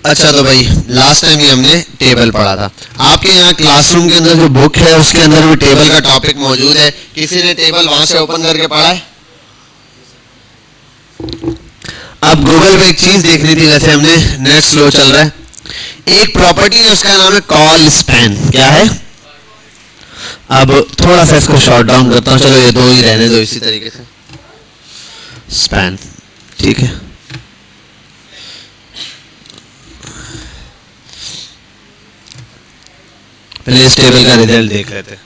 अच्छा तो भाई लास्ट टाइम ही हमने टेबल पढ़ा था। आपके यहाँ क्लासरूम के अंदर जो बुक है उसके अंदर भी टेबल का टॉपिक मौजूद है। किसी ने टेबल वहां से ओपन करके पढ़ा है? अब गूगल पे एक चीज देखनी थी, वैसे हमने नेट स्लो चल रहा है। एक प्रॉपर्टी है उसका नाम है कॉल स्पैन। क्या है? अब थोड़ा सा इसको शॉर्ट डाउन करता हूँ, चलो ये दो ही रहने दो इसी तरीके से। स्पैन, ठीक है। पहले इस टेबल का रिजल्ट देख लेते हैं।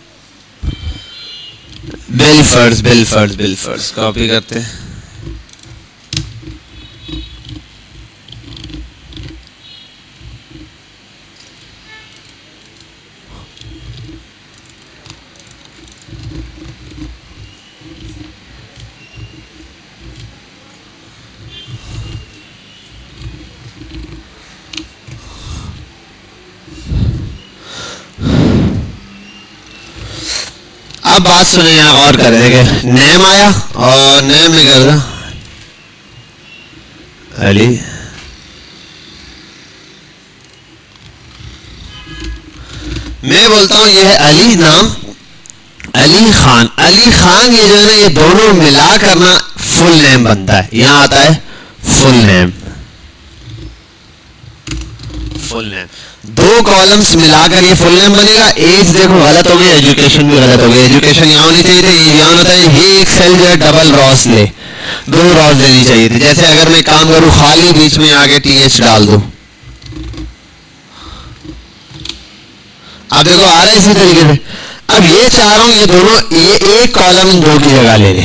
बिल फर्स्ट कॉपी करते हैं। अब बात सुने, यहाँ गौर करेंगे। नेम आया और नेम में कर दो अली। मैं बोलता हूँ ये है अली नाम, अली खान। अली खान ये जो है ना, ये दोनों मिला करना फुल नेम बनता है। यहाँ आता है फुल नेम। फुल नेम दो कॉलम्स मिलाकर ये फुल नेम बनेगा। एज देखो गलत हो गई, एजुकेशन भी गलत हो गई। एजुकेशन यहाँ होनी चाहिए थी, यहाँ होता है ये एक सेल जो है डबल रॉस ले, दो रॉस देनी चाहिए थी। जैसे अगर मैं काम करूँ खाली बीच में आगे टीएच डाल दूं, अब देखो आ रहा है इसी तरीके से। अब ये चाह रहा हूं ये दोनों ये एक कॉलम इन दो की जगह ले ले,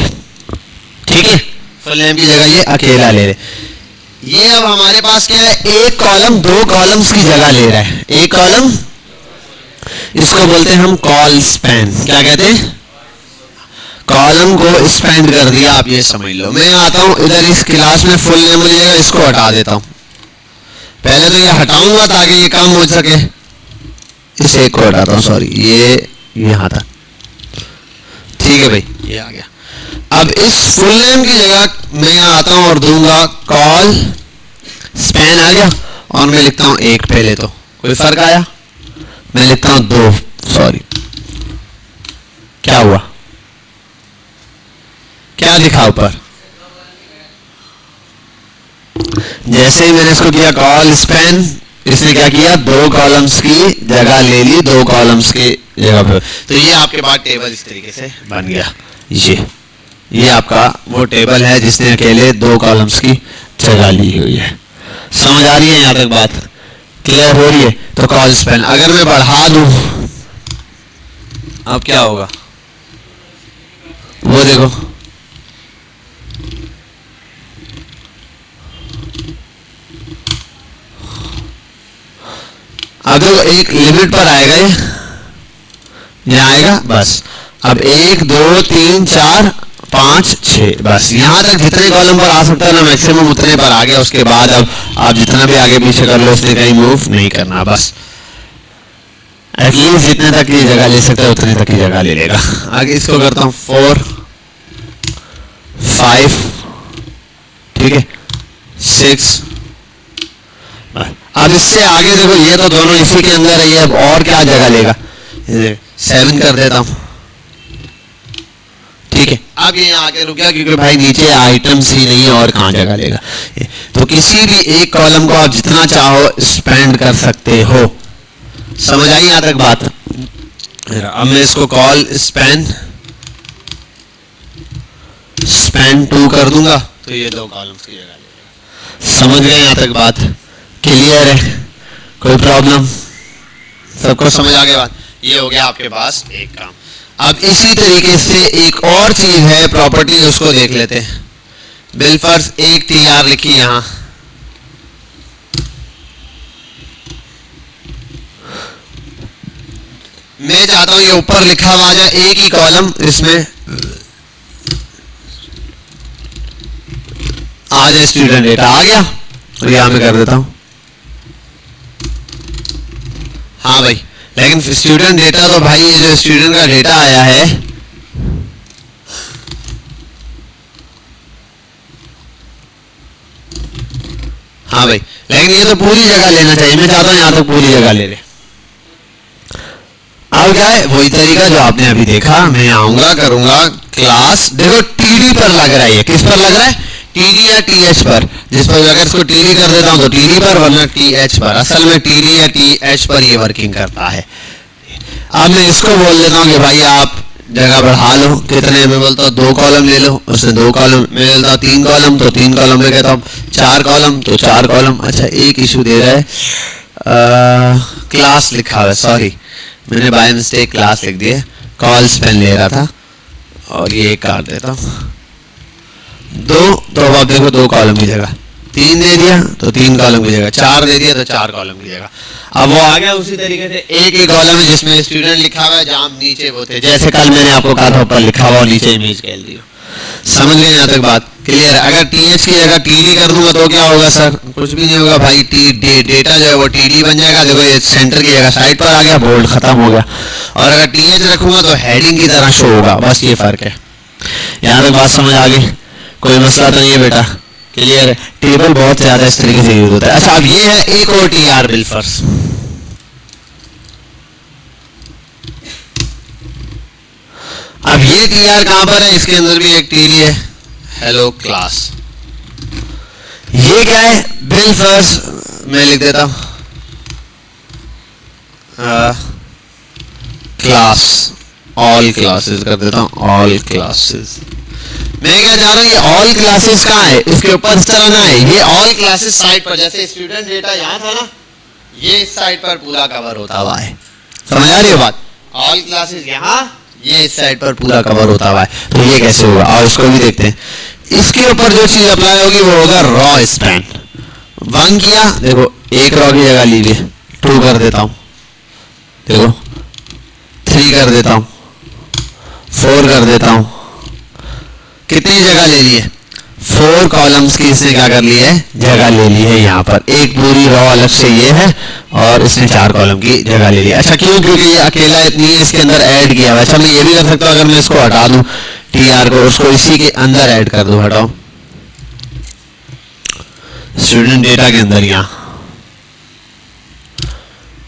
ठीक है। फुल नेम की जगह ये अकेला ले ले। ये अब हमारे पास क्या है, एक कॉलम दो कॉलम्स की जगह ले रहा है। एक कॉलम, इसको बोलते हैं हम कॉल स्पैन। क्या कहते हैं? कॉलम को स्पैन कर दिया, आप ये समझ लो। मैं आता हूं इधर इस क्लास में फुल नेम हो जाएगा, इसको हटा देता हूं। पहले तो ये हटाऊंगा ताकि ये काम हो सके। इस एक को हटाता हूं, सॉरी ये यहां था, ठीक है भाई, ये आ गया। अब इस फुल नेम की जगह मैं यहाँ आता हूँ और दूंगा कॉल स्पैन। आ गया। और मैं लिखता हूँ एक पहले, तो कोई फर्क आया? मैं लिखता हूँ दो, सॉरी क्या हुआ, क्या लिखा ऊपर? जैसे ही मैंने इसको किया कॉल स्पैन, इसने क्या किया, दो कॉलम्स की जगह ले ली, दो कॉलम्स की जगह पे। तो ये आपके पास टेबल इस तरीके से बन गया। ये आपका वो टेबल है जिसने अकेले दो कॉलम्स की जगह ली हुई है। समझ आ रही है यहाँ तक बात? क्लियर हो रही है? तो कॉल स्पैन अगर मैं बढ़ा दूं, अब क्या होगा वो देखो। अब देखो एक लिमिट पर आएगा, ये आएगा बस। अब 1 2 3 4 5 6, बस यहाँ तक जितने कॉलम पर आ सकता है ना मैक्सिमम उतने पर आ गया। उसके बाद अब आप जितना भी आगे पीछे कर लो, उसने कहीं मूव नहीं करना, बस एटलीस्ट जितने तक की जगह ले सकता है उतने तक की जगह ले लेगा। आगे इसको करता हूँ 4 5, ठीक है 6। अब इससे आगे देखो, ये तो दोनों इसी के अंदर है, अब और क्या जगह लेगा। 7 कर देता हूं, ठीक है। अब ये आगे रुक गया क्योंकि भाई नीचे आइटम्स ही नहीं है और कहाँ जगह लेगा। तो किसी भी एक कॉलम को आप जितना चाहो स्पेंड कर सकते हो। समझ आई यहाँ तक बात? अब मैं इसको कॉल स्पैन 2 कर दूंगा, तो ये दो कॉलम्स की जगह लेगा। समझ गए यहाँ तक बात? क्लियर है? कोई प्रॉब्लम? सबको समझ आ गया बात? ये हो गया आपके पास एक काम। अब इसी तरीके से एक और चीज है प्रॉपर्टी, उसको देख लेते हैं। बिल फर्ज एक TR लिखी यहां, मैं चाहता हूं ये ऊपर लिखा हुआ आ जाए, एक ही कॉलम इसमें आ जाए। स्टूडेंट डेटा आ गया और यहां मैं कर देता हूं। हाँ भाई, लेकिन स्टूडेंट डेटा तो भाई ये जो स्टूडेंट का डेटा आया है, हाँ भाई, लेकिन ये तो पूरी जगह लेना चाहिए, मैं चाहता हूँ यहाँ तक पूरी जगह ले ले। अब क्या है, वही तरीका जो आपने अभी देखा, मैं आऊंगा करूंगा क्लास, देखो टीडी पर लग रहा है, ये किस पर लग रहा है, टीडी या टीएच पर, जिस पर अगर इसको टीडी कर देता हूँ तो टीडी पर, वरना टीएच पर। असल में टीडी या टीएच पर ये वर्किंग करता है। अब मैं इसको बोल देता हूँ कि भाई आप जगह बढ़ा लो, कितने में बोलता हूँ 2 कॉलम ले लो, उसने 2 कॉलम, मैं बोलता हूँ 3 कॉलम तो 3 कॉलम में कहता हूँ 4 कॉलम तो 4 कॉलम। अच्छा एक इशू दे रहा है, क्लास लिखा हुआ है, सॉरी मैंने बाय मिस्टेक क्लास लिख दिया, कॉल स्पेन ले रहा था, और ये काट देता हूँ 2, तो अब आप देखो 2 कॉलम की जगह 3 दे दिया तो 3 कॉलम की जगह 4 दे दिया तो 4 कॉलम की जगह। अब वो आ गया उसी तरीके से एक ही कॉलम है जिसमें स्टूडेंट लिखा हुआ है, जहाँ नीचे वो थे, जैसे कल मैंने आपको कहा था ऊपर लिखा हुआ और नीचे इमेज कैल दी। समझ गए यहाँ तक बात क्लियर है? अगर टीएच की जगह टीडी कर दूंगा तो क्या होगा सर, कुछ भी नहीं होगा भाई, डेटा जो है वो टीडी बन जाएगा। देखो ये सेंटर की जगह साइड पर आ गया, बोल्ड खत्म हो गया। और अगर टीएच रखूंगा तो हेडिंग की तरह शो होगा, बस ये फर्क है। यहाँ तक बात समझ आ गई? कोई मसला तो नहीं है बेटा, क्लियर है? टेबल बहुत ज्यादा इस तरीके से यूज होता है। अच्छा अब ये है एक और टीआर बिल्फर्स, अब ये टीआर कहां पर है, इसके अंदर भी एक टीडी है, हेलो क्लास। ये क्या है, बिल्फर्स, मैं लिख देता हूं क्लास, ऑल क्लासेस कर देता हूं, ऑल क्लासेस। मैं क्या चाह रहा हूं, ये ऑल क्लासेस कहाँ है, इसके ऊपर चलाना है। ये ऑल क्लासेस साइड पर, जैसे स्टूडेंट डेटा यहाँ था ना, ये इस साइड पर पूरा कवर होता हुआ है। समझ आ रही है बात? ऑल क्लासेस यहाँ, ये इस साइड पर पूरा कवर होता हुआ है। तो ये कैसे होगा, और इसको भी देखते हैं। इसके ऊपर जो चीज अप्लाई होगी वो होगा रॉ स्पैन। 1 किया, देखो 1 रॉ की जगह लीजिए, 2 कर देता हूं, देखो 3 कर देता हूं, 4 कर देता हूं। कितनी जगह ले ली है, 4 कॉलम्स की इसने क्या कर ली है, जगह ले ली है। यहाँ पर एक पूरी रॉ अलग से ये है, और इसने 4 कॉलम की जगह ले ली। अच्छा क्यों, क्योंकि ये अकेला इतनी है, इसके अंदर ऐड किया हुआ है। अच्छा मैं ये भी कर सकता हूँ, अगर मैं इसको हटा दूं टीआर को, उसको इसी के अंदर ऐड कर दूं, हटाओ स्टूडेंट डेटा के अंदर यहाँ।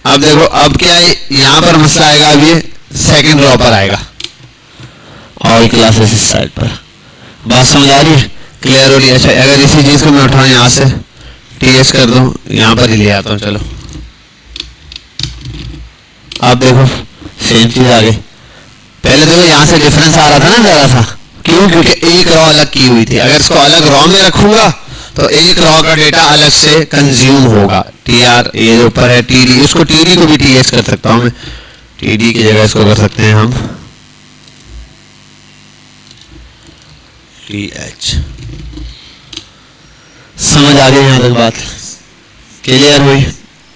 अब देखो अब क्या है, यहाँ पर मसला आएगा, अब ये सेकंड रॉ पर आएगा, ऑल क्लासेस इस साइड पर। बात समझ आ रही है, क्लियर हो रही है? अच्छा अगर इसी चीज को मैं उठाऊं यहाँ से टीएस कर दूं, यहाँ पर ही ले आता हूँ, चलो आप देखो सेम चीज आ गई। पहले देखो यहाँ से डिफरेंस आ रहा था ना जरा सा, क्यों, क्योंकि एक रॉ अलग की हुई थी। अगर इसको अलग रॉ में रखूंगा तो एक रॉ का डेटा अलग से कंज्यूम होगा। टीआर ये जो ऊपर है टीडी, इसको टीडी को भी टीएस कर सकता हूँ मैं, टीडी की जगह इसको कर सकते हैं हम टीएच। समझ आ गई यहाँ तक बात, क्लियर हुई?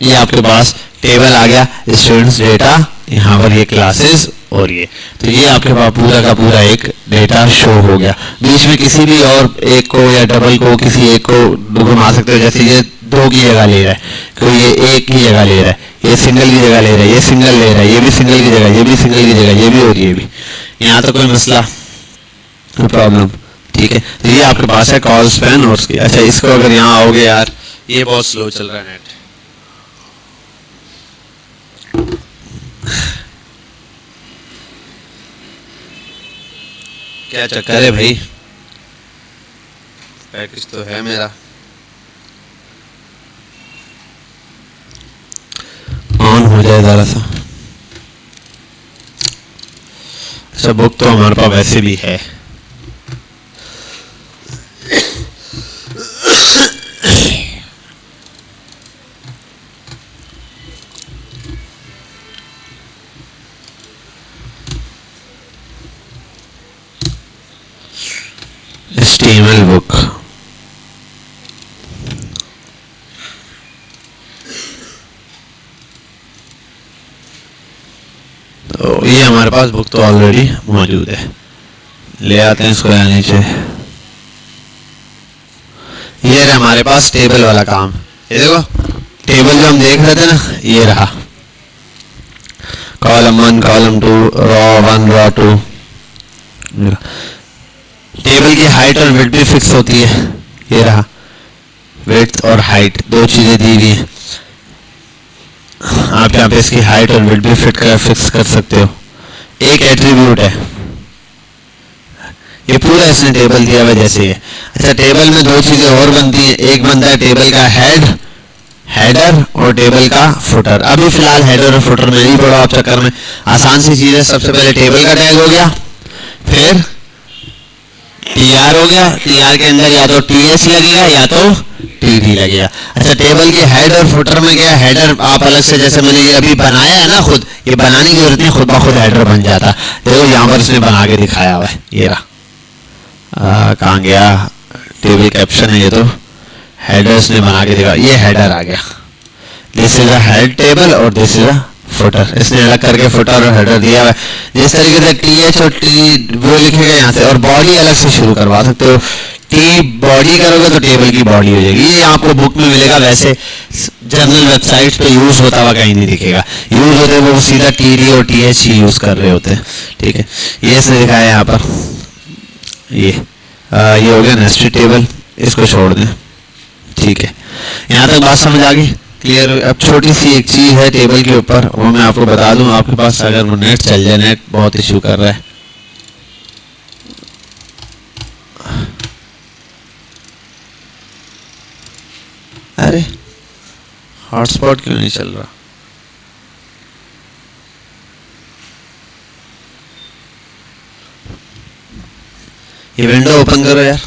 ये आपके पास टेबल आ गया, स्टूडेंट्स डेटा, यहाँ पर ये क्लासेस, और ये तो ये आपके पास पूरा का पूरा एक डेटा शो हो गया। बीच में किसी भी और एक को या डबल को किसी एक को घुमा सकते हो, जैसे ये 2 की जगह ले रहा है, कोई ये 1 की जगह ले रहा है, ये सिंगल की जगह ले रहा है, ये सिंगल ले रहा है, ये भी सिंगल की जगह, ये भी सिंगल की जगह, ये भी और ये भी। यहाँ तो कोई मसला, कोई प्रॉब्लम, ठीक है? तो ये आपके पास है कॉल स्पैन और उसकी। अच्छा इसको अगर यहाँ आओगे, यार ये बहुत स्लो चल रहा है नेट, क्या चक्कर है भाई? पैकेज तो है मेरा, ऑन हो जाए जरा सा। अच्छा बुक तो हमारे पास वैसे भी है, HTML बुक। तो ये हमारे पास बुक तो ऑलरेडी मौजूद है, ले आते हैं इसको यहाँ नीचे। ये रहा हमारे पास टेबल वाला काम, ये देखो टेबल जो हम देख रहे थे ना, ये रहा column 1 column 2 raw 1 raw 2। Table की हाइट और विड्थ भी फिक्स होती है, ये रहा विड्थ और हाइट दो चीजें दी हुई हैं। आप यहाँ पे इसकी हाइट और विड्थ भी फिक्स कर सकते हो। एक एट्रीब्यूट है, ये पूरा इसने टेबल दिया हुआ जैसे है। अच्छा, टेबल में दो चीजें और बनती हैं, एक बनता है टेबल का हेडर और टेबल का फुटर। अभी फिलहाल हेडर और फुटर में नहीं पड़ा आप चक्कर में, आसान सी चीज है। सबसे पहले टेबल का टैग हो गया, फिर टीआर हो गया, टीआर के अंदर या तो टीएच लगेगा या तो टीडी लगेगा। अच्छा, टेबल के हेड और फुटर में क्या, हेडर आप अलग से, जैसे मैंने ये अभी बनाया है ना, खुद ये बनाने की जरूरत नहीं, खुद ब खुद हेडर बन जाता। देखो यहाँ पर इसने बना के दिखाया हुआ है, ये रहा, कहाँ गया, टेबल कैप्शन है ये, तो हेडर्स ने बना के दिखा, ये हेडर आ गया। This is a head table और दिस इज अ फुटर, इसने अलग करके फुटर और हेडर दिया हुआ है। जिस तरीके से टीएच और टी वो लिखेगा यहाँ से, और बॉडी अलग से शुरू करवा सकते हो। टी बॉडी करोगे तो टेबल की बॉडी हो जाएगी। ये आपको बुक में मिलेगा, वैसे जनरल वेबसाइट्स पे यूज होता हुआ कहीं नहीं दिखेगा। यूज होते वो सीधा टीडी और टीएच ही यूज कर रहे होते हैं। ठीक है, ये इसने दिखाया यहाँ पर, ये हो गया नेस्टेड टेबल, इसको छोड़ दें। ठीक है, यहाँ तक बात समझ आ गई, क्लियर। अब छोटी सी एक चीज है टेबल के ऊपर, वो मैं आपको बता दूं, आपके पास अगर वो नेट चल जाए, नेट बहुत इशू कर रहा है। अरे हॉटस्पॉट क्यों नहीं चल रहा? ये विंडो ओपन करो यार,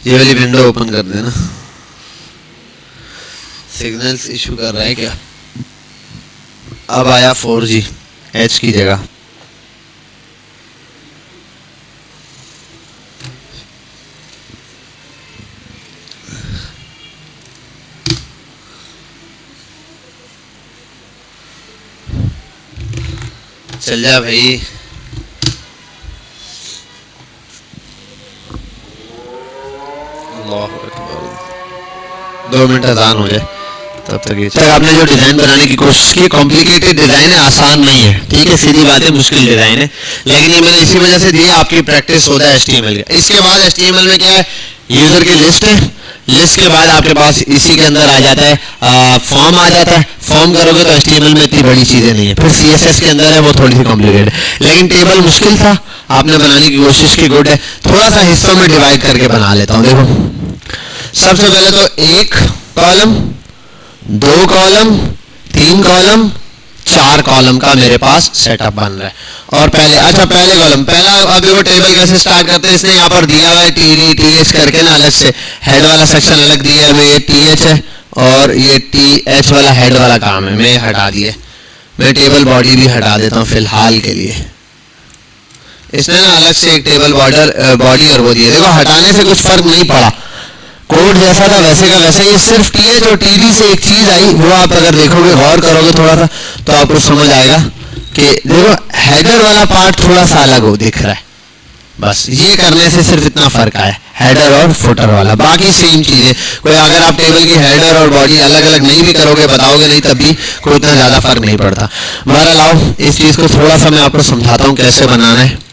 ये वाली विंडो ओपन कर देना। सिग्नल्स इशू कर रहा है क्या? अब आया 4G H की जगह। चल जा भाई, अल्लाह अकबर। 2 मिनट अजान हो जाए तब तक ये तक आपने जो डिजाइन बनाने की कोशिश की, कॉम्प्लिकेटेड डिजाइन है, आसान नहीं है। ठीक है, सीधी बात है, मुश्किल डिजाइन है, लेकिन ये मैंने इसी वजह से दिया, आपकी प्रैक्टिस होता है HTML का। इसके बाद HTML में क्या है, यूजर की लिस्ट है, लिस्ट के बाद आपके पास इसी के अंदर आ जाता है फॉर्म आ जाता है। फॉर्म करोगे तो HTML में इतनी बड़ी चीजें नहीं है, फिर CSS के अंदर है, वो थोड़ी सी कॉम्प्लिकेटेड है। लेकिन टेबल मुश्किल था, आपने बनाने की कोशिश की, गुड है। थोड़ा सा हिस्सों में डिवाइड करके बना लेता हूँ। देखो, सबसे पहले तो 1 कॉलम, 2 कॉलम, 3 कॉलम, 4 कॉलम का मेरे पास सेटअप बन रहा है। और पहले, अच्छा पहले कॉलम, पहला अभी वो टेबल कैसे स्टार्ट करते हैं, इसने यहाँ पर दिया हुआ है टीडी टीएच करके ना, अलग से हेड वाला सेक्शन अलग दिया है। मैं ये टीएच है और ये टीएच वाला हेड वाला काम है, मैं हटा दिए। मैं टेबल बॉडी भी हटा देता हूँ फिलहाल के लिए। इसने ना अलग से एक टेबल बॉडी और वो दिए। देखो, हटाने से कुछ फर्क नहीं पड़ा, कोड जैसा था वैसे का वैसे ही, सिर्फ टीएच और टीडी से एक चीज आई, वो आप अगर देखोगे, गौर करोगे थोड़ा सा, तो आपको समझ आएगा कि देखो हेडर वाला पार्ट थोड़ा सा अलग हो दिख रहा है, बस ये करने से सिर्फ इतना फर्क आया, हेडर और फुटर वाला। बाकी सेम चीज है। कोई अगर आप टेबल की हेडर और बॉडी अलग अलग नहीं भी करोगे, बताओगे नहीं, तब भी कोई इतना ज्यादा फर्क नहीं पड़ता। बहरहाल आओ इस चीज को थोड़ा सा मैं आपको समझाता हूँ कैसे बनाना है।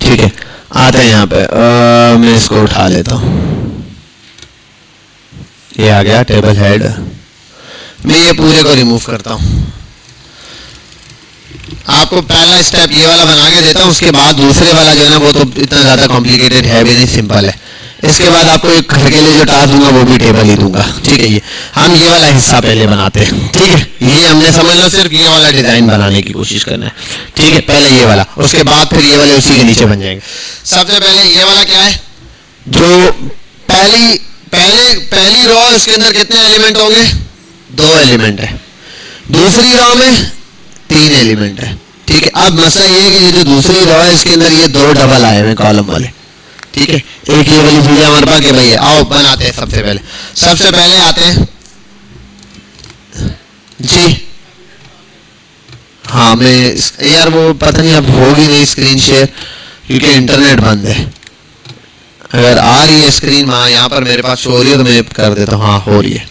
ठीक है, आते हैं यहाँ पे, मैं इसको उठा लेता हूँ। ये आ गया टेबल हेड, मैं ये पूरे को रिमूव करता हूँ। आपको पहला स्टेप ये वाला बना के देता हूँ, उसके बाद दूसरे वाला जो है ना, वो तो इतना ज़्यादा कॉम्प्लिकेटेड है भी नहीं, सिंपल है। इसके बाद आपको एक घर के लिए जो टास्क दूंगा वो भी टेबल ही दूंगा। ठीक है, ये हम ये वाला हिस्सा पहले बनाते हैं। ठीक है, ये हमने समझ लो सिर्फ ये वाला डिजाइन बनाने की कोशिश करना है। ठीक है, पहले ये वाला, उसके बाद फिर ये वाले उसी के नीचे बन जाएंगे। सबसे पहले ये वाला क्या है, जो पहली रो है, उसके अंदर कितने एलिमेंट होंगे, 2 एलिमेंट है। दूसरी रो में 3 एलिमेंट है। ठीक है, अब मसला ये है कि ये जो दूसरी रो है, इसके अंदर ये 2 डबल आए हुए कॉलम वाले। ठीक है, एक ये वाली चीजें हमारे पास के भैया, आओ बनाते हैं। सबसे पहले आते हैं जी, हाँ मैं यार वो पता नहीं अब होगी नहीं स्क्रीन शेयर, क्योंकि इंटरनेट बंद है। अगर आ रही है स्क्रीन, हाँ यहाँ पर मेरे पास शो हो रही है, तो मैं कर देता हूँ। हाँ हो रही है,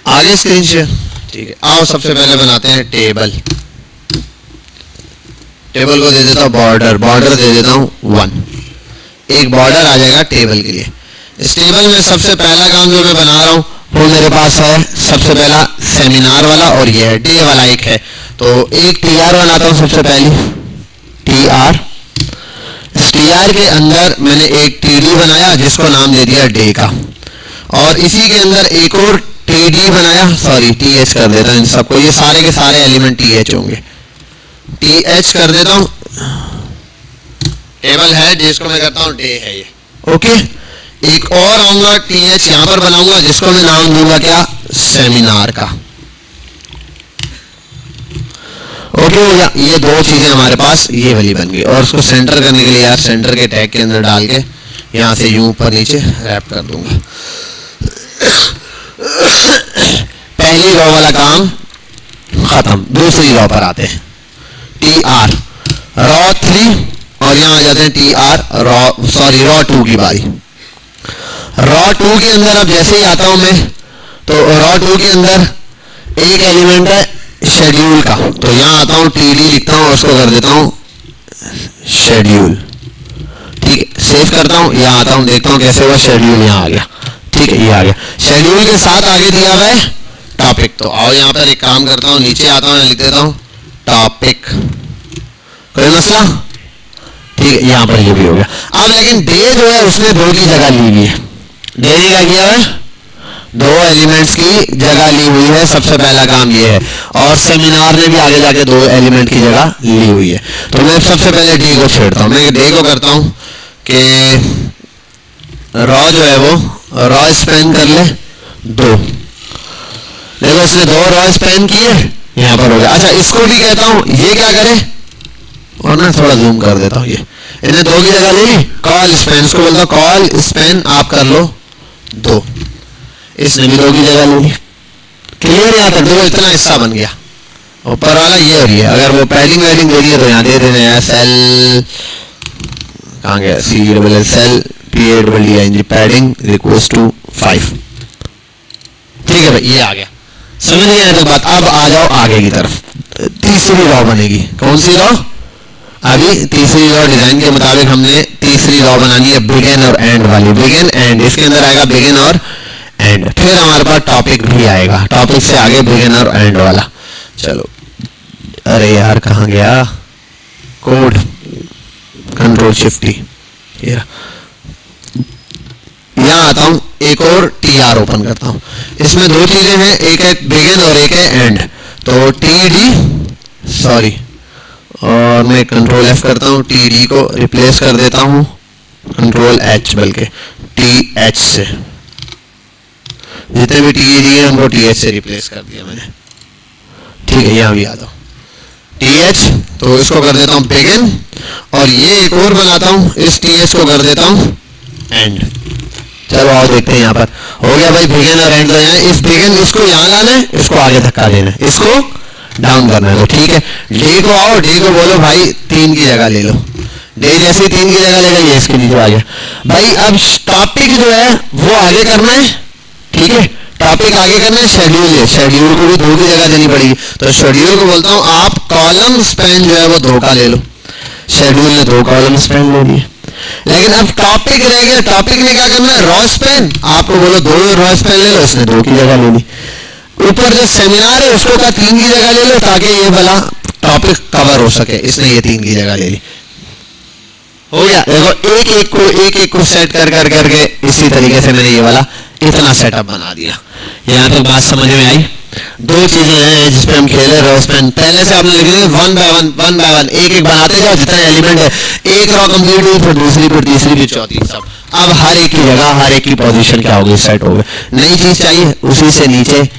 आ रही है स्क्रीन शेयर। ठीक है, आओ सबसे पहले बनाते हैं टेबल। टेबल को दे देता हूँ बॉर्डर, बॉर्डर दे देता हूँ 1, एक बॉर्डर आ जाएगा टेबल के लिए। इस टेबल में सबसे पहला काम जो मैं बना रहा हूँ वो मेरे पास है सबसे पहला सेमिनार वाला, और ये है डे वाला एक है, तो एक TR बनाता हूँ सबसे पहले, TR। इस TR के अंदर मैंने एक TD बनाया जिसको नाम दे दिया डे का, और इसी के अंदर एक और TD बनाया, सॉरी TH कर देता हूँ इन सबको, ये सारे के सारे एलिमेंट TH होंगे, TH कर देता हूँ। टेबल है जिसको मैं करता हूँ डे है ये, ओके। एक और आऊंगा TH यहाँ पर बनाऊंगा जिसको मैं नाम दूंगा क्या, सेमिनार का, ओके हो गया। ये दो चीजें हमारे पास ये वाली बन गई, और उसको सेंटर करने के लिए यार सेंटर के टैग के अंदर डाल के यहाँ से यूं ऊपर नीचे रैप कर दूंगा। पहली रॉ वाला काम खत्म, दूसरी रॉ पर आते हैं, TR रॉ 3, और यहाँ आ जाते हैं TR रॉ 2 की बारी। रॉ 2 के अंदर अब जैसे ही आता हूं मैं, तो रॉ 2 के अंदर एक एलिमेंट है शेड्यूल का, तो यहाँ आता हूँ TD लिखता हूँ, उसको कर देता हूँ शेड्यूल, ठीक है। सेव करता हूँ, यहाँ आता हूँ, देखता हूँ कैसे हुआ, शेड्यूल यहाँ आ गया, ठीक है, ये आ गया। शेड्यूल के साथ आगे दिया हुआ है टॉपिक, तो आओ यहाँ पर एक काम करता हूँ, नीचे आता हूँ, लिख देता हूँ टॉपिक, कोई मसला, ठीक है, यहाँ पर ये भी हो गया। अब लेकिन डे जो है उसने 2 की जगह ली हुई है, डे ने क्या किया है, 2 एलिमेंट्स की जगह ली हुई है, सबसे पहला काम ये है, और सेमिनार ने भी आगे जाके 2 एलिमेंट की जगह ली हुई है। तो मैं सबसे पहले डे को छेड़ता हूँ, मैं डे को करता हूँ कि रॉ जो है वो रॉ स्पैन कर ले 2, देखो इसने 2 रॉ स्पैन किए, यहाँ पर हो गया। अच्छा इसको भी कहता हूँ ये क्या करे, और ना थोड़ा जूम कर देता हूँ, ये इन्हें 2 की जगह ले ली, कॉल स्पैन, इसको बोलता हूँ कॉल स्पैन आप कर लो 2, इसने भी 2 की जगह ले ली। क्लियर यहाँ तक, देखो इतना हिस्सा बन गया, ऊपर वाला ये हो रही है। अगर वो पैडिंग वैडिंग दे रही है तो यहाँ दे देना है सेल, कहाँ गया, CELL cell PADDING padding equals to 5, ठीक है भाई, ये आ गया, समझ नहीं आया तो बात। अब आ जाओ आगे की तरफ, तीसरी रॉ बनेगी, कौन सी रॉ, अभी तीसरी रॉ डिजाइन के मुताबिक हमने तीसरी रॉ बनानी है बिगिन और एंड वाली, बिगिन एंड, इसके अंदर आएगा बिगिन और एंड, फिर हमारे पास टॉपिक भी आएगा, टॉपिक से आगे बिगिन और एंड वाला। चलो अरे यार कहाँ गया कोड, कंट्रोल शिफ्ट T, यहाँ आता हूँ, एक और TR ओपन करता हूँ, इसमें 2 चीजें हैं, एक है बिगिन और एक है एंड, तो TD सॉरी, और मैं कंट्रोल F करता हूँ, TD को रिप्लेस कर देता हूँ कंट्रोल H, बल्कि TH से, जितने भी TD है उनको TH से रिप्लेस कर दिया मैंने, ठीक है। यहाँ भी आता हूँ TH, तो इसको कर देता हूँ बिगिन, और ये एक और बनाता हूँ, इस TH को कर देता हूँ एंड। चलो आओ देखते हैं, यहाँ पर हो गया भाई बिगिन और एंड, तो यहाँ इस बिगिन इसको यहाँ लाना है, इसको आगे धक्का देना है, इसको डाउन करना है, तो ठीक है। डे को आओ, डे को बोलो भाई 3 की जगह ले लो, डे जैसे 3 की जगह ले गई, इसके नीचे आ गया भाई। अब टॉपिक जो है वो आगे करना है, ठीक है, टॉपिक आगे करना है, शेड्यूल है, शेड्यूल को भी 2 की जगह देनी पड़ेगी, तो शेड्यूल को बोलता हूँ आप कॉलम स्पैन जो है वो 2 का ले लो, शेड्यूल ने 2 कॉलम स्पैन ले लिए। लेकिन अब टॉपिक रह गया, टॉपिक ने क्या करना है, रॉ स्पैन, आपको बोलो 2 रॉ स्पैन ले लो, इसने 2 की जगह ले ली। ऊपर जो सेमिनार है उसको कहा 3 की जगह ले लो, ताकि ये वाला टॉपिक कवर हो सके, इसने ये 3 की जगह ले ली, हो गया। देखो एक एक को सेट करके इसी तरीके से मैंने ये वाला इतना सेटअप बना दिया। यहाँ तक बात समझ में आई। 2 चीजें हैं जिसपे हम खेले, रॉ स्पैन पहले से आपने लिख दिया, 1 बाय 1 एक एक बनाते जाओ, जितना एलिमेंट है, एक रॉ कंप्लीट हुई, फिर दूसरी, फिर तीसरी, फिर चौथी, सब। अब हर एक की जगह, हर एक की पोजीशन क्या होगी, सेट हो गए। नई चीज चाहिए, उसी से नीचे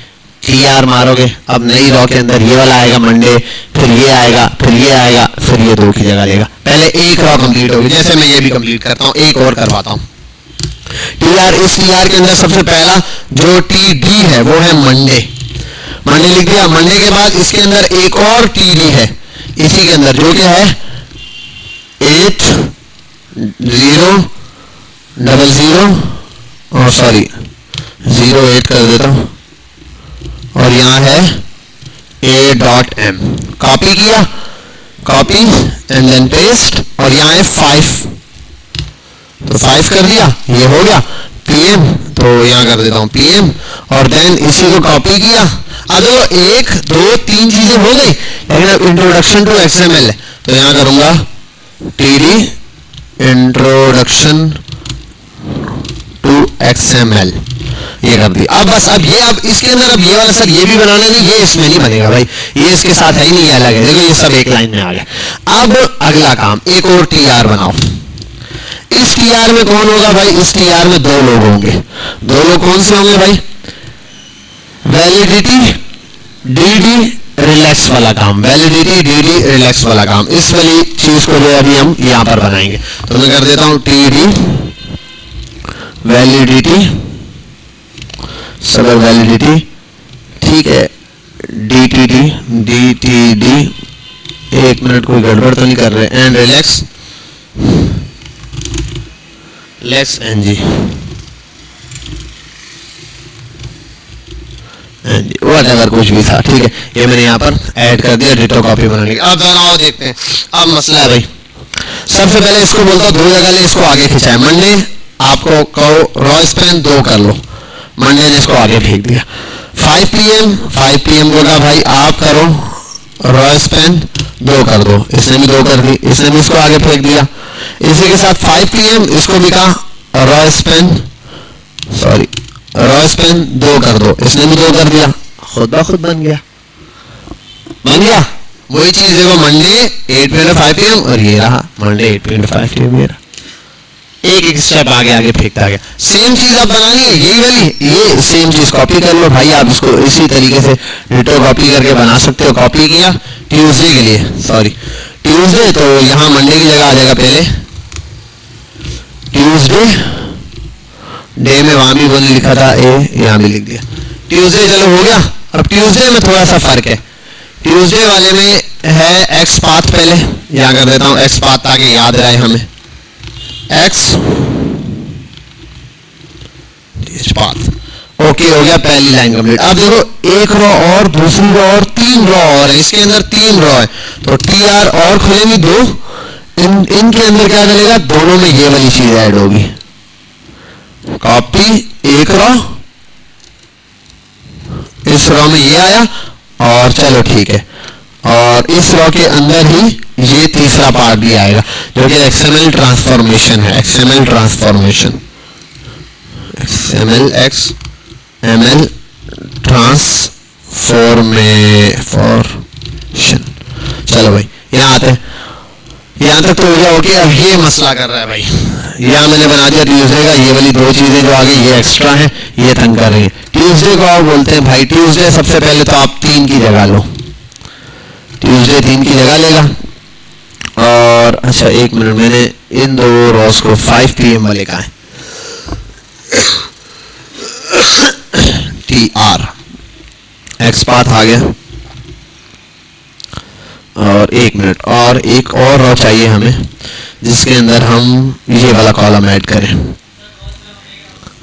TR मारोगे, अब नई रॉ के अंदर ये वाला आएगा मंडे, फिर ये आएगा, फिर ये आएगा, फिर ये 2 की जगह लेगा। पहले एक रॉ कंप्लीट होगी, जैसे मैं ये भी कंप्लीट करता हूँ, एक और करवाता हूँ। TR, इस TR के अंदर सबसे पहला जो TD है वो है मंडे, मंडे लिख दिया। मंडे के बाद इसके अंदर एक और TD है, इसी के अंदर जो क्या है 8000, और सॉरी 08 कर देता हूँ, और यहाँ है A.M, कॉपी किया, कॉपी एंड देन पेस्ट, और यहाँ है 5, तो 5 कर दिया, ये हो गया PM, तो यहाँ कर देता हूँ PM, और देन इसी को कॉपी किया। अब देखो 1 2 3 चीजें हो गई, लेकिन अब इंट्रोडक्शन टू XML है, तो यहाँ करूंगा TD इंट्रोडक्शन टू XML, ये कर दी। अब बस अब ये, अब इसके अंदर अब ये वाला सर ये भी बनाना है, ये इसमें नहीं बनेगा भाई, ये इसके साथ है नहीं, अलग है, देखो ये सब एक लाइन में आ गया। अब अगला काम, एक और TR बनाओ। इस TR में कौन होगा भाई, इस TR में 2 लोग होंगे। 2 लोग कौन से होंगे भाई, वैलिडिटी DD रिलैक्स वाला काम, वैलिडिटी DD रिलैक्स वाला काम, इस वाली चीज को जो अभी हम यहाँ पर बनाएंगे, तो मैं कर देता हूँ TD वैलिडिटी, सब वैलिडिटी, ठीक है, DTD, एक मिनट कोई गड़बड़ तो नहीं कर रहे, एंड रिलैक्स NG, व्हाटएवर कुछ भी था, ठीक है, ये मैंने यहाँ पर ऐड कर दिया डिटो कॉपी बनाने के। अब बनाओ, देखते हैं। अब मसला है भाई, सबसे पहले इसको बोलता हूँ 2 जगह ले, इसको आगे खिंचाए। मंडे आपको कहो रॉ स्पैन 2 कर लो, मंडे ने इसको आगे फेंक दिया। 5 PM को कहा भाई आप करो रॉ स्पैन 2 कर दो, इसने भी 2 कर दी, इसने भी इसको आगे फेंक दिया। इसी के साथ 5 PM इसको भी कहा रॉ स्पैन 2 कर दो, इसने भी 2 कर दिया, खुद ब खुद बन गया। वही चीज देखो, मंडे 8 PM 5 PM, और ये रहा मंडे 8 PM 5 PM, ये रहा, एक स्टेप आगे फेंकता गया। सेम चीज अब बनानी है, यही वाली, ये सेम चीज कॉपी कर लो भाई, आप इसको इसी तरीके से डिटो कॉपी करके बना सकते हो। कॉपी किया ट्यूसडे के लिए, सॉरी ट्यूसडे, तो यहाँ मंडे की जगह आ जाएगा पहले ट्यूसडे, डे में वहां भी बोल लिखा था ए, यहाँ भी लिख दिया ट्यूसडे, चलो हो गया। अब ट्यूसडे में थोड़ा सा फर्क है, ट्यूसडे वाले में है एक्स पाथ, पहले यहाँ कर देता हूँ एक्स पाथ ताकि याद रहे हमें, एक्स पाथ, ओके हो गया, पहली लाइन कंप्लीट। अब देखो एक रो और दूसरी रो और 3 रो और है, इसके अंदर 3 रो है, तो TR और खुलेंगी 2, इनके अंदर क्या डलेगा, दोनों में ये वाली चीज ऐड होगी, कॉपी एक रो, इस रो में ये आया, और चलो ठीक है, और इस रो के अंदर ही ये तीसरा पार्ट भी आएगा जो कि XML ट्रांसफॉर्मेशन है, XML ट्रांसफॉर्मेशन, XML ट्रांसफॉर्मेशन। चलो भाई यहाँ आते हैं, यहाँ तक तो हो गया। ओके, अब ये मसला कर रहा है भाई, यहाँ मैंने बना दिया ट्यूसडे का, ये वाली 2 चीजें जो आगे ये एक्स्ट्रा हैं ये तंग कर रही है। ट्यूसडे को आप बोलते हैं भाई, ट्यूसडे सबसे पहले तो आप 3 की जगह लो, ट्यूसडे 3 की जगह लेगा। और अच्छा एक मिनट, मैंने इन 2 रोज को 5 PM वाले कहा है, TR एक्स पाथ आ गया, और एक मिनट, और एक और रो चाहिए हमें जिसके अंदर हम ये वाला कॉलम ऐड करें।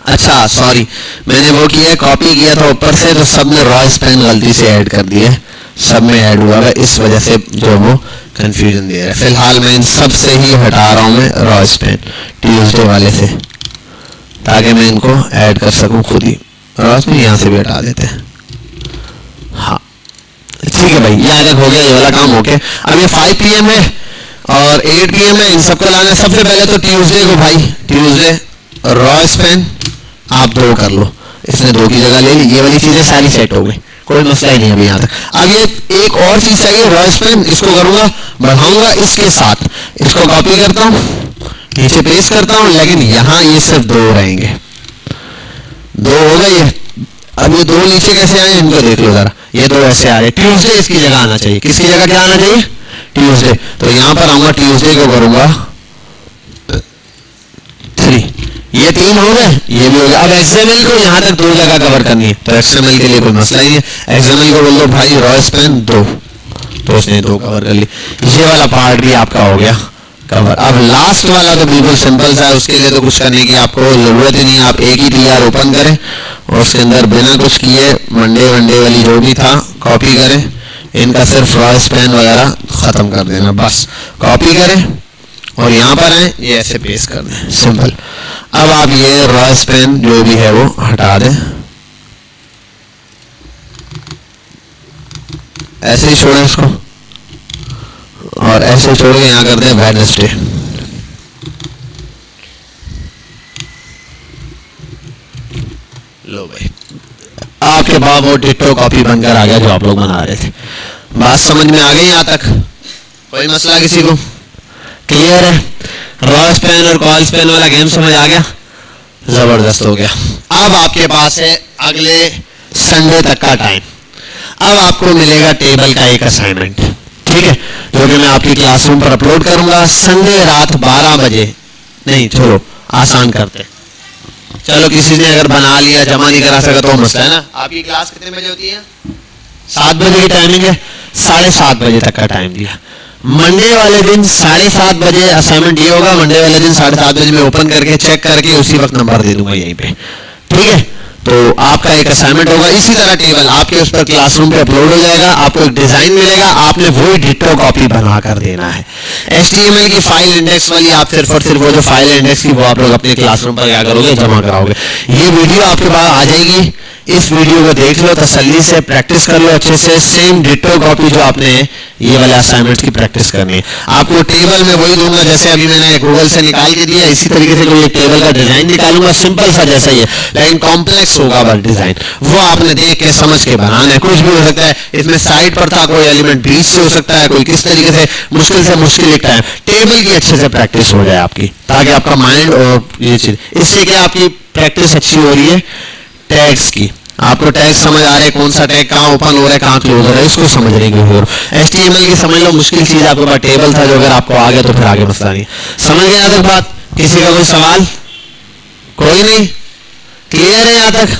अच्छा सॉरी, मैंने वो किया, कॉपी किया था ऊपर से, तो सब में रॉ स्पैन गलती से ऐड कर दिया है, सब में ऐड हुआ है, इस वजह से जो वो कंफ्यूजन दे रहा है। फिलहाल मैं इन सब से ही हटा रहा हूँ मैं रॉ स्पैन ट्यूसडे वाले से, ताकि मैं इनको ऐड कर सकूँ खुद ही। रॉ स्पैन यहाँ से भी हटा देते हैं, हाँ ठीक है भाई, यहाँ तक हो गया, ये वाला काम हो गया। अब ये 5 PM है और 8 PM है, इन सबको लाना है। सबसे पहले तो ट्यूसडे को भाई, ट्यूसडे रॉ स्पैन आप 2 कर लो, इसने 2 की जगह ले ली, ये वाली चीजें सारी सेट हो गई, कोई मसला ही नहीं अभी यहाँ तक। आगे एक और चीज चाहिए, रॉ स्पैन, इसको करूंगा बढ़ाऊंगा इसके साथ, इसको कॉपी करता हूँ नीचे पेस्ट करता हूँ, लेकिन यहाँ ये सिर्फ 2 रहेंगे, 2 हो गए। अब ये 2 नीचे कैसे आए इनको देख लो जरा, ये 2 ऐसे आ गए। ट्यूसडे इसकी जगह आना चाहिए, किसकी जगह क्या आना चाहिए, ट्यूसडे, तो यहाँ पर आऊंगा ट्यूसडे को करूंगा 3, ये 3 हो गए, ये भी हो गया। अब XML को यहाँ तक 2 जगह कवर करनी है, तो XML के लिए कोई मसला ही नहीं है, XML को बोल दो भाई रॉ स्पैन 2, तो उसने 2 कवर कर ली, ये वाला पार्ट भी आपका हो गया कवर। अब लास्ट वाला तो बिल्कुल सिंपल सा है, उसके लिए तो कुछ करने की आपको जरूरत ही नहीं, आप एक ही TR ओपन करें और उसके अंदर बिना कुछ किए मंडे वाली जो भी था कॉपी करें, इनका सिर्फ रॉ स्पैन वगैरह खत्म कर देना, बस कॉपी करें और यहाँ पर आए, ये ऐसे पेस्ट कर दें, सिंपल। अब आप ये रॉयस पेन जो भी है वो हटा दें, ऐसे ही छोड़ें इसको और ऐसे छोड़ के यहाँ कर दें वेडनेसडे। लो भाई, आपके पास वो डिट्टो कॉपी बनकर आ गया जो आप लोग बना रहे थे। बात समझ में आ गई यहाँ तक? कोई मसला किसी को? क्लियर है? रॉयस पेन और कॉल्स पेन वाला गेम समझ आ गया? जबरदस्त हो गया। अब आपके पास है अगले संडे तक का टाइम। अब आपको मिलेगा टेबल का एक असाइनमेंट, ठीक है, जो कि मैं आपकी क्लासरूम पर अपलोड करूंगा संडे रात 12 बजे। नहीं छोड़ो, आसान करते, चलो किसी ने अगर बना लिया जमा नहीं करा सका तो मसला है ना। आपकी क्लास कितने बजे होती है? 7 बजे की टाइमिंग है, 7:30 बजे तक का टाइम दिया। मंडे वाले दिन 7:30 बजे असाइनमेंट ये होगा। मंडे वाले दिन 7:30 बजे मैं ओपन करके चेक करके उसी वक्त नंबर दे दूंगा यहीं पे, ठीक है। तो आपका एक असाइनमेंट होगा, इसी तरह टेबल आपके उस पर क्लासरूम पे अपलोड हो जाएगा। आपको एक डिजाइन मिलेगा, आपने वही डिट्टो कॉपी बना कर देना है। HTML की फाइल इंडेक्स वाली आप सिर्फ और सिर्फ वो जो फाइल इंडेक्स की वो आप लोग अपने क्लासरूम पर क्या करोगे, जमा कराओगे। ये वीडियो आपके पास आ जाएगी, इस वीडियो को देख लो, तसल्ली से प्रैक्टिस कर लो अच्छे से। सेम डिट्टो कॉपी जो आपने ये वाले असाइनमेंट्स की प्रैक्टिस करनी है। आपको टेबल में वही दूंगा जैसे अभी मैंने गूगल से निकाल के दिया, इसी तरीके से कोई एक टेबल का डिजाइन निकालूंगा, सिंपल सा जैसा ही है, लेकिन कॉम्प्लेक्स होगा बस डिजाइन। वो आपने देख के समझ के बनाना है। कुछ भी हो सकता है, इसमें साइड पर था कोई एलिमेंट बीच से हो सकता है, कोई किस तरीके से मुश्किल लिखता है। टेबल की अच्छे से प्रैक्टिस हो जाए आपकी, ताकि आपका माइंड और ये चीज, इससे क्या आपकी प्रैक्टिस अच्छी हो रही है टैग्स की। आपको टैग समझ आ रहे हैं, कौन सा टैग कहाँ ओपन हो रहा है, कहाँ क्लोज हो रहा है, इसको समझने की हो। HTML की समझ लो मुश्किल चीज आपके पास टेबल था, जो अगर आपको आ गया तो फिर आगे मसला नहीं। समझ गए यहाँ तक बात? किसी का कोई सवाल? कोई नहीं? क्लियर है यहाँ तक?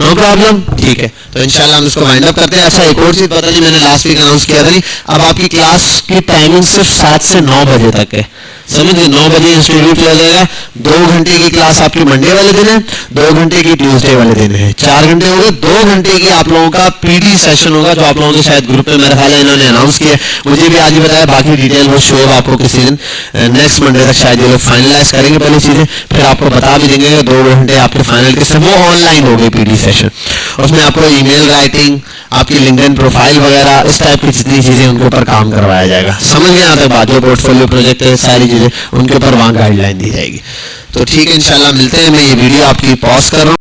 नो प्रॉब्लम, ठीक है। तो इंशाल्लाह हम इसको वाइंड अप करते हैं। अच्छा एक और चीज पता नहीं मैंने लास्ट वीक अनाउंस किया था नहीं, अब आपकी क्लास की टाइमिंग सिर्फ 7 से 9 बजे तक है, समझ गए? 9 बजे इंस्टीट्यूट किया जाएगा। 2 घंटे की क्लास आपकी मंडे वाले दिन है, 2 घंटे की ट्यूसडे वाले दिन है, 4 घंटे हो गए। 2 घंटे की आप लोगों का PD सेशन होगा, जो आप लोगों के शायद ग्रुप में मेरा ख्याल है इन्होंने अनाउंस किया, मुझे भी आज ही बताया। बाकी डिटेल वो शो आपको किसी दिन नेक्स्ट मंडे तक शायद ये लोग फाइनलाइज करेंगे पहले चीजें, फिर आपको बता भी देंगे 2 घंटे आपके फाइनल के, वो ऑनलाइन हो गए PD सेशन। उसमें आपको ईमेल राइटिंग, आपकी लिंक्डइन प्रोफाइल वगैरह इस टाइप की जितनी चीजें उनके ऊपर काम करवाया जाएगा। समझ गए यहाँ तक बात? जो पोर्टफोलियो प्रोजेक्ट है सारी चीजें उनके ऊपर वहाँ गाइडलाइन दी जाएगी। तो ठीक है, इंशाल्लाह मिलते हैं। मैं ये वीडियो आपकी पॉज कर रहा हूँ।